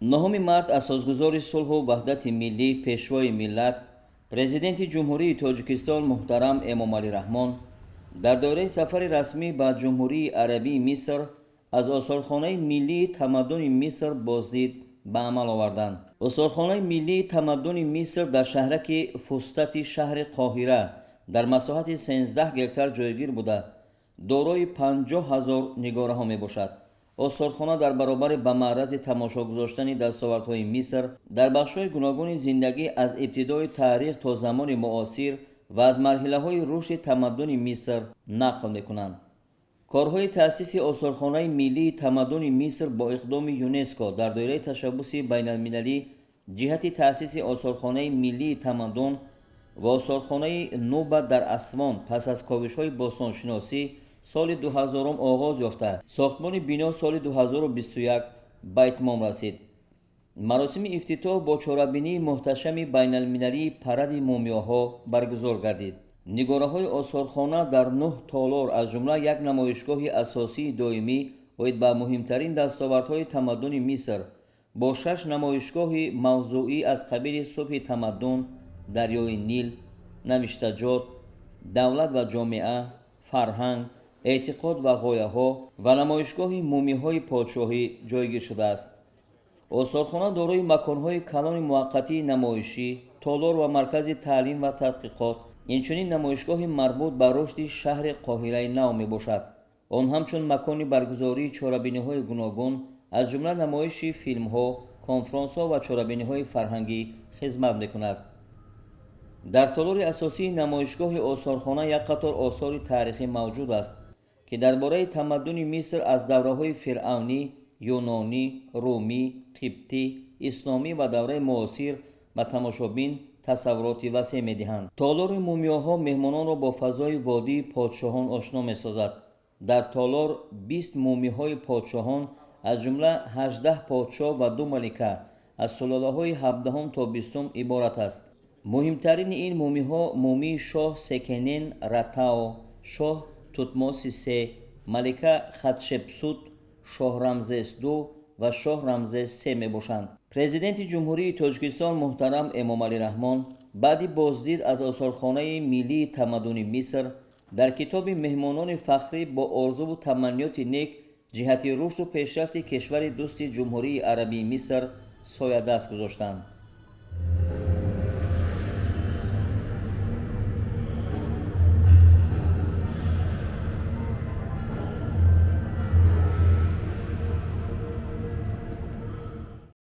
9 март асосгузори сулҳу ваҳдати миллӣ пешвои миллат президенти ҷумҳурии тоҷикистон муҳтарам эмомалӣ раҳмон дар доираи сафари расмӣ ба ҷумҳурии арабии миср аз осорхонаи миллии тамаддуни миср боздид ба амал оварданд. осорхонаи миллии тамаддуни миср дар шаҳраки фустати шаҳри қоҳира дар масоҳати 13 гектар ҷойгир буда дорои 50 000 нигораҳо мебошад. осорхона дар баробари ба маърази тамошо гузоштани дастовардҳои миср дар бахшҳои гуногуни зиндагӣ аз ибтидои таърих то замони муосир ва аз марҳилаҳои рушди тамаддуни миср нақл мекунанд. корҳои таъсиси осорхонаи миллии тамаддуни миср бо иқдоми юнеско дар доираи ташаббуси байналмилалӣ ҷиҳати таъсиси осорхонаи миллии тамаддун ва осорхонаи нуба дар Асвон пас аз ковишҳои бостоншиносӣ соли 2000 оғоз ёфта сохтмони бино соли 2021 ба итмом расид. маросими ифтитоҳ бо чорабинии муҳташами байналмилалии паради мумиёҳо баргузор гардид. нигораҳои осорхона дар 9 толор аз ҷумла як намоишгоҳи асосии доимӣ оид ба муҳимтарин дастовардҳои тамаддуни миср бо 6 намоишгоҳи мавзӯӣ аз қабили субҳи тамаддун, дарёи нил, навиштаҷот, давлат ва ҷомеа, фарҳанг, эътиқод ва ғояҳо ва намоишгоҳи мумиҳои подшоҳӣ ҷойгир шудааст. осорхона дорои маконҳои калони муваққатии намоишӣ, толор ва маркази таълим ва тадқиқот, инчунин намоишгоҳи марбут ба рушди шаҳри қоҳираи нав мебошад. он ҳамчун макони баргузории чорабиниҳои гуногун аз ҷумла намоиши филмҳо, конфронсҳо ва чорабиниҳои фарҳангӣ хизмат мекунад. дар толори асосии намоишгоҳи осорхона як қатор осори таърихӣ мавҷуд аст ки дар бораи тамаддуни миср аз давраҳои фиръавнӣ, юнонӣ, румӣ, қибтӣ, исломӣ ва давраи муосир ба тамошобин тасаввуроти васеъ медиҳанд. толори мумиёҳо меҳмононро бо фазои водии подшоҳон ошно месозад. дар толор 20 мумиҳои подшоҳон аз ҷумла 18 подшоҳ ва 2 малика аз сулолаҳои 17 то 20 иборат аст. муҳимтарини ин мумиҳо мумии шоҳ секенен ратао, шоҳ тутмоси се, малика хатшепсут, шоҳ рамзес ду ва шоҳ рамзес се мебошанд. президенти ҷумҳурии тоҷикистон муҳтарам эмомалӣ раҳмон баъди боздид аз осорхонаи миллии тамаддуни миср дар китоби меҳмонони фахрӣ бо орзуву таманниёти нек ҷиҳати рушду пешрафти кишвари дӯсти ҷумҳурии арабии миср соядаст гузоштанд.